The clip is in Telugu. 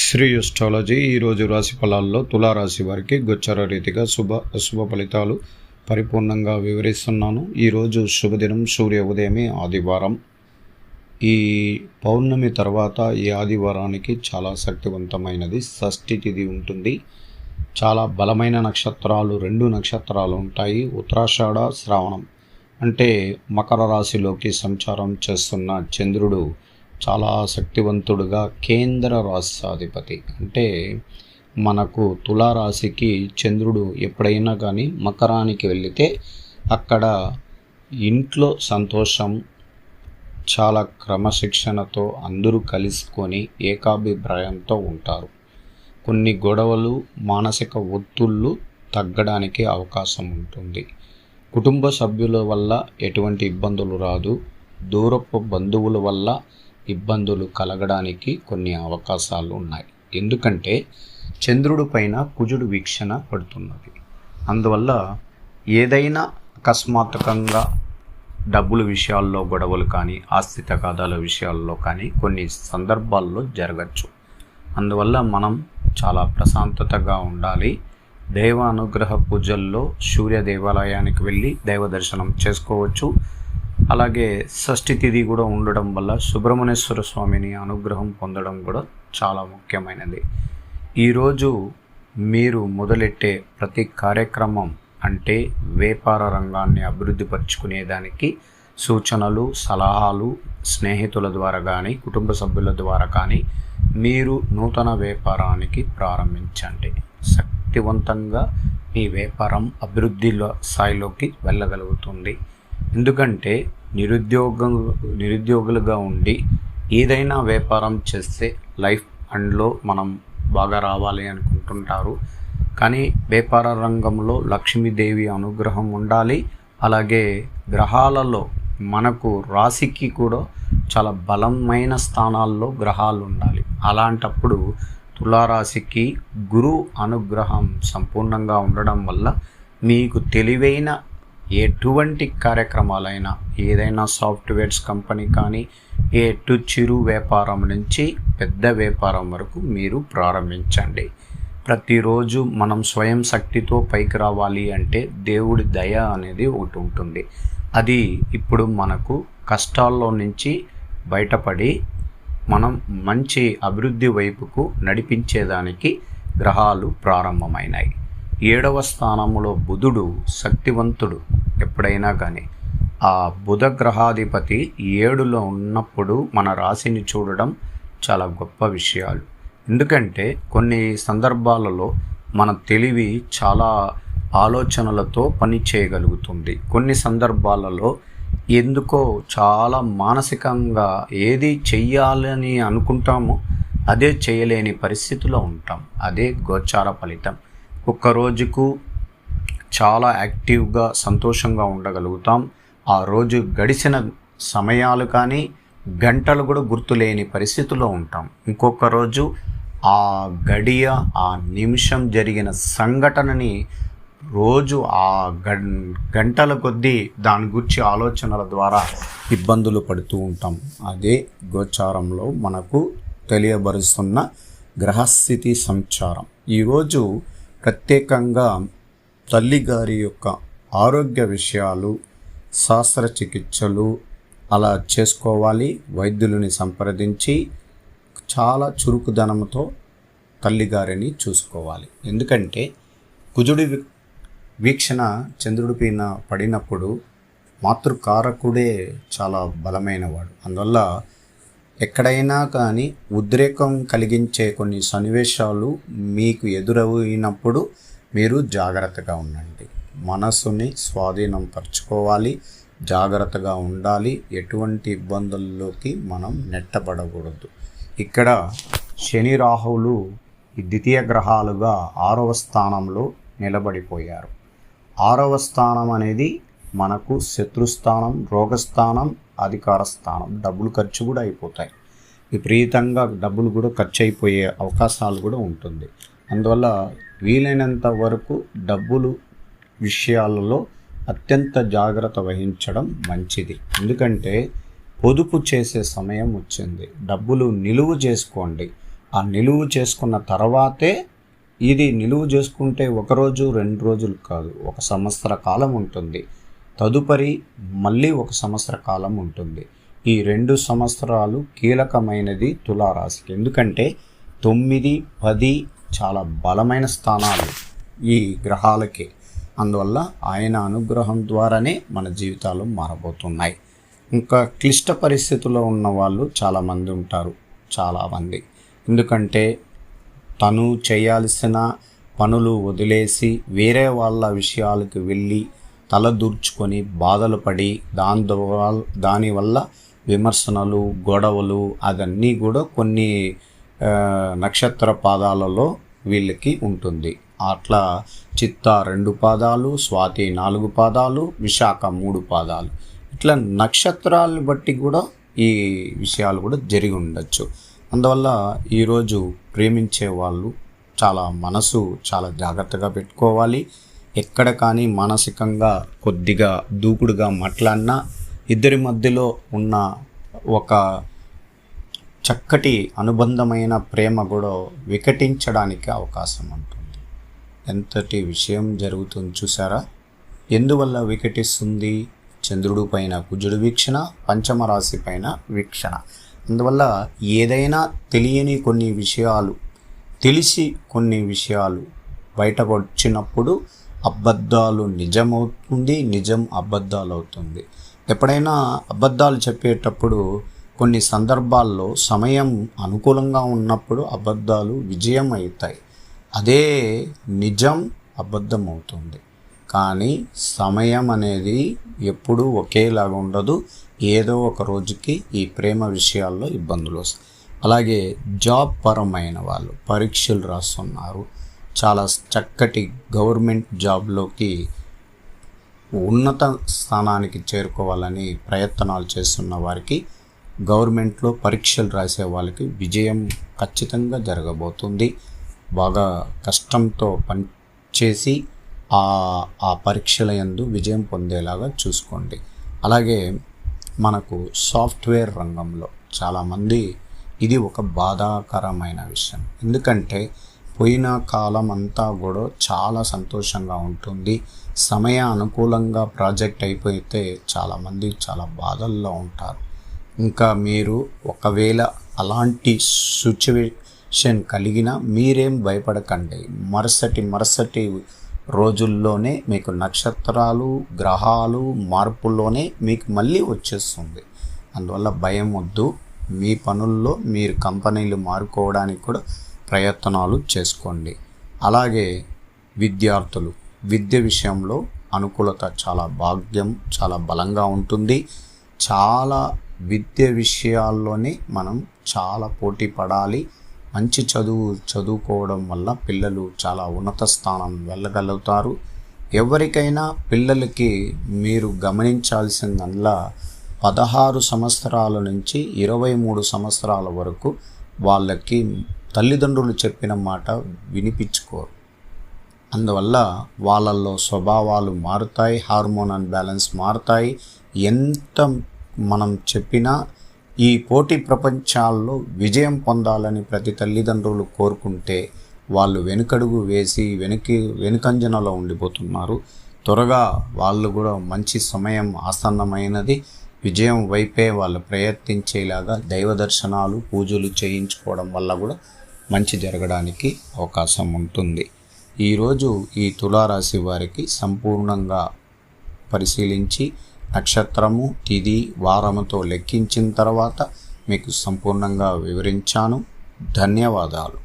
శ్రీ అస్ట్రాలజీ ఈరోజు రాశి ఫలాల్లో తులారాశి వారికి గోచార రీతిగా అశుభ ఫలితాలు పరిపూర్ణంగా వివరిస్తున్నాను. ఈరోజు శుభదినం, సూర్య ఉదయమే ఆదివారం. ఈ పౌర్ణమి తర్వాత ఈ ఆదివారానికి చాలా శక్తివంతమైనది షష్ఠి తిథి ఉంటుంది. చాలా బలమైన నక్షత్రాలు, 2 నక్షత్రాలు ఉంటాయి. ఉత్తరాషాఢ, శ్రావణం. అంటే మకర రాశిలోకి సంచారం చేస్తున్న చంద్రుడు చాలా శక్తివంతుడుగా కేంద్ర రాష్ట్రాధిపతి. అంటే మనకు తులారాశికి చంద్రుడు ఎప్పుడైనా కానీ మకరానికి వెళితే అక్కడ ఇంట్లో సంతోషం, చాలా క్రమశిక్షణతో అందరూ కలుసుకొని ఏకాభిప్రాయంతో ఉంటారు. కొన్ని గొడవలు, మానసిక ఒత్తిళ్ళు తగ్గడానికి అవకాశం ఉంటుంది. కుటుంబ సభ్యుల వల్ల ఎటువంటి ఇబ్బందులు రాదు. దూరపు బంధువుల వల్ల ఇబ్బందులు కలగడానికి కొన్ని అవకాశాలు ఉన్నాయి. ఎందుకంటే చంద్రుడి పైన కుజుడు వీక్షణ పడుతున్నది. అందువల్ల ఏదైనా అకస్మాత్తుకంగా డబ్బుల విషయాల్లో గొడవలు కానీ, ఆస్తి తగాదాల విషయాల్లో కానీ కొన్ని సందర్భాల్లో జరగచ్చు. అందువల్ల మనం చాలా ప్రశాంతతగా ఉండాలి. దైవ అనుగ్రహ పూజల్లో సూర్య దేవాలయానికి వెళ్ళి దైవ దర్శనం చేసుకోవచ్చు. అలాగే షష్ఠి తిథి కూడా ఉండడం వల్ల సుబ్రహ్మణ్యేశ్వర స్వామిని అనుగ్రహం పొందడం కూడా చాలా ముఖ్యమైనది. ఈరోజు మీరు మొదలెట్టే ప్రతి కార్యక్రమం అంటే వ్యాపార రంగాన్ని అభివృద్ధి పరుచుకునేదానికి సూచనలు, సలహాలు స్నేహితుల ద్వారా కానీ, కుటుంబ సభ్యుల ద్వారా కానీ మీరు నూతన వ్యాపారానికి ప్రారంభించండి. శక్తివంతంగా మీ వ్యాపారం అభివృద్ధిలో స్థాయిలోకి వెళ్ళగలుగుతుంది. ఎందుకంటే నిరుద్యోగులుగా ఉండి ఏదైనా వ్యాపారం చేస్తే లైఫ్ అండ్లో మనం బాగా రావాలి అనుకుంటుంటారు. కానీ వ్యాపార రంగంలో లక్ష్మీదేవి అనుగ్రహం ఉండాలి. అలాగే గ్రహాలలో మనకు రాశికి కూడా చాలా బలమైన స్థానాల్లో గ్రహాలు ఉండాలి. అలాంటప్పుడు తులారాశికి గురు అనుగ్రహం సంపూర్ణంగా ఉండడం వల్ల మీకు తెలివైన ఎటువంటి కార్యక్రమాలైనా, ఏదైనా సాఫ్ట్వేర్స్ కంపెనీ కానీ, చిరు వ్యాపారం నుంచి పెద్ద వ్యాపారం వరకు మీరు ప్రారంభించండి. ప్రతిరోజు మనం స్వయం శక్తితో పైకి రావాలి అంటే దేవుడి దయ అనేది ఒకటి ఉంటుంది. అది ఇప్పుడు మనకు కష్టాల్లో నుంచి బయటపడి మనం మంచి అభివృద్ధి వైపుకు నడిపించేదానికి గ్రహాలు ప్రారంభమైనాయి. 7వ స్థానంలో బుధుడు శక్తివంతుడు. ఎప్పుడైనా కానీ ఆ బుధ గ్రహాధిపతి 7లో ఉన్నప్పుడు మన రాశిని చూడడం చాలా గొప్ప విషయాలు. ఎందుకంటే కొన్ని సందర్భాలలో మన తెలివి చాలా ఆలోచనలతో పని చేయగలుగుతుంది. కొన్ని సందర్భాలలో ఎందుకో చాలా మానసికంగా ఏది చెయ్యాలని అనుకుంటామో అదే చేయలేని పరిస్థితిలో ఉంటాం. అదే గోచార ఫలితం. ఒక్క రోజుకు చాలా యాక్టివ్గా, సంతోషంగా ఉండగలుగుతాం. ఆ రోజు గడిచిన సమయాలు కానీ, గంటలు కూడా గుర్తులేని పరిస్థితిలో ఉంటాం. ఇంకొక రోజు ఆ గడియ, ఆ నిమిషం జరిగిన సంఘటనని రోజు ఆ గంటల కొద్దీ దాని గురించి ఆలోచనల ద్వారా ఇబ్బందులు పడుతూ ఉంటాం. అదే గోచారంలో మనకు తెలియబరుస్తున్న గ్రహస్థితి సంచారం. ఈరోజు ప్రత్యేకంగా తల్లిగారి యొక్క ఆరోగ్య విషయాలు, శస్త్రచికిత్సలు అలా చేసుకోవాలి. వైద్యులని సంప్రదించి చాలా చురుకుదనంతో తల్లిగారిని చూసుకోవాలి. ఎందుకంటే కుజుడి వీక్షణ చంద్రుడి పైన పడినప్పుడు మాతృకారకుడే చాలా బలమైనవాడు. అందువల్ల ఎక్కడైనా కానీ ఉద్రేకం కలిగించే కొన్ని సన్నివేశాలు మీకు ఎదురైనప్పుడు మీరు జాగ్రత్తగా ఉండండి. మనసుని స్వాధీనం పరచుకోవాలి, జాగ్రత్తగా ఉండాలి. ఎటువంటి ఇబ్బందుల్లోకి మనం నెట్టబడకూడదు. ఇక్కడ శని, రాహువులు ద్వితీయ గ్రహాలుగా 6వ స్థానంలో నిలబడిపోయారు. 6వ స్థానం అనేది మనకు శత్రుస్థానం, రోగస్థానం, అధికార స్థానం. డబ్బులు ఖర్చు కూడా అయిపోతాయి. విపరీతంగా డబ్బులు కూడా ఖర్చు అయిపోయే అవకాశాలు కూడా ఉంటుంది. అందువల్ల వీలైనంత వరకు డబ్బులు విషయాలలో అత్యంత జాగ్రత్త వహించడం మంచిది. ఎందుకంటే పొదుపు చేసే సమయం వచ్చింది. డబ్బులు నిలువ చేసుకోండి. ఆ నిలువు చేసుకున్న తర్వాతే, ఇది నిలువు చేసుకుంటే 1 రోజు 2 రోజులు కాదు, 1 సంవత్సర కాలం ఉంటుంది. తదుపరి మళ్ళీ 1 సంవత్సర కాలం ఉంటుంది. ఈ 2 సంవత్సరాలు కీలకమైనది తులారాశికి. ఎందుకంటే 9, 10 చాలా బలమైన స్థానాలు ఈ గ్రహాలకి. అందువల్ల ఆయన అనుగ్రహం ద్వారానే మన జీవితాలు మారబోతున్నాయి. ఇంకా క్లిష్ట పరిస్థితుల్లో ఉన్న వాళ్ళు చాలామంది ఉంటారు, చాలామంది. ఎందుకంటే తను చేయాల్సిన పనులు వదిలేసి వేరే వాళ్ళ విషయాలకు వెళ్ళి తలదూర్చుకొని బాధలు పడి దానివల్ల విమర్శనలు, గొడవలు అదన్నీ కూడా కొన్ని నక్షత్ర పాదాలలో వీళ్ళకి ఉంటుంది. అట్లా చిత్త 2 పాదాలు, స్వాతి 4 పాదాలు, విశాఖ 3 పాదాలు, ఇట్లా నక్షత్రాలను బట్టి కూడా ఈ విషయాలు కూడా జరిగి ఉండొచ్చు. అందువల్ల ఈరోజు ప్రేమించే వాళ్ళు మనసు చాలా జాగ్రత్తగా పెట్టుకోవాలి. ఎక్కడ కానీ మానసికంగా కొద్దిగా దూకుడుగా మాట్లాడినా ఇద్దరి మధ్యలో ఉన్న ఒక చక్కటి అనుబంధమైన ప్రేమ కూడా వికటించడానికి అవకాశం ఉంటుంది. ఎంతటి విషయం జరుగుతుంది చూసారా? ఎందువల్ల వికటిస్తుంది? చంద్రుడు పైన కుజుడు వీక్షణ, పంచమ రాశి పైన వీక్షణ. అందువల్ల ఏదైనా తెలియని కొన్ని విషయాలు, తెలిసి కొన్ని విషయాలు బయటకు వచ్చినప్పుడు అబద్ధాలు నిజమవుతుంది, నిజం అబద్ధాలు అవుతుంది. ఎప్పుడైనా అబద్ధాలు చెప్పేటప్పుడు కొన్ని సందర్భాల్లో సమయం అనుకూలంగా ఉన్నప్పుడు అబద్ధాలు విజయం అవుతాయి. అదే నిజం అబద్ధం అవుతుంది. కానీ సమయం అనేది ఎప్పుడూ ఒకేలాగా ఉండదు. ఏదో ఒక రోజుకి ఈ ప్రేమ విషయాల్లో ఇబ్బందులు వస్తాయి. అలాగే జాబ్ పరమైన వాళ్ళు పరీక్షలు రాస్తున్నారు, చాలా చక్కటి గవర్నమెంట్ జాబ్లోకి ఉన్నత స్థానానికి చేరుకోవాలని ప్రయత్నాలు చేస్తున్న వారికి, గవర్నమెంట్లో పరీక్షలు రాసే వాళ్ళకి విజయం ఖచ్చితంగా జరగబోతుంది. బాగా కష్టంతో పనిచేసి ఆ పరీక్షల యందు విజయం పొందేలాగా చూసుకోండి. అలాగే మనకు సాఫ్ట్వేర్ రంగంలో చాలామంది ఇది ఒక బాధాకరమైన విషయం. ఎందుకంటే పోయిన కాలం అంతా కూడా చాలా సంతోషంగా ఉంటుంది. సమయ అనుకూలంగా ప్రాజెక్ట్ అయిపోతే చాలామంది చాలా బాధల్లో ఉంటారు. ఇంకా మీరు ఒకవేళ అలాంటి సిచ్యువేషన్ కలిగినా మీరేం భయపడకండి. మరుసటి రోజుల్లోనే మీకు నక్షత్రాలు, గ్రహాలు మార్పుల్లోనే మీకు మళ్ళీ వచ్చేస్తుంది. అందువల్ల భయం వద్దు. మీ పనుల్లో మీరు కంపెనీలు మారుకోవడానికి కూడా ప్రయత్నాలు చేసుకోండి. అలాగే విద్యార్థులు విద్య విషయంలో అనుకూలత చాలా బలంగా ఉంటుంది. చాలా విద్య విషయాల్లోనే మనం చాలా పోటీ పడాలి. మంచి చదువుకోవడం వల్ల పిల్లలు చాలా ఉన్నత స్థానం వెళ్ళగలుగుతారు. ఎవరికైనా పిల్లలకి మీరు గమనించాల్సిందల్లా 16 సంవత్సరాల నుంచి 23 సంవత్సరాల వరకు వాళ్ళకి తల్లిదండ్రులు చెప్పిన మాట వినిపించుకోరు. అందువల్ల వాళ్ళల్లో స్వభావాలు మారుతాయి, హార్మోనల్ బ్యాలెన్స్ మారుతాయి. ఎంత మనం చెప్పినా ఈ పోటీ ప్రపంచాల్లో విజయం పొందాలని ప్రతి తల్లిదండ్రులు కోరుకుంటే వాళ్ళు వెనుకడుగు వేసి వెనుకంజనలో ఉండిపోతున్నారు. త్వరగా వాళ్ళు కూడా మంచి సమయం ఆసన్నమైనది, విజయం వైపే వాళ్ళు ప్రయత్నించేలాగా దైవ దర్శనాలు, పూజలు చేయించుకోవడం వల్ల కూడా మంచి జరగడానికి అవకాశం ఉంటుంది. ఈరోజు ఈ తులారాశి వారికి సంపూర్ణంగా పరిశీలించి నక్షత్రము, తిథి, వారముతో లెక్కించిన తర్వాత మీకు సంపూర్ణంగా వివరించాను. ధన్యవాదాలు.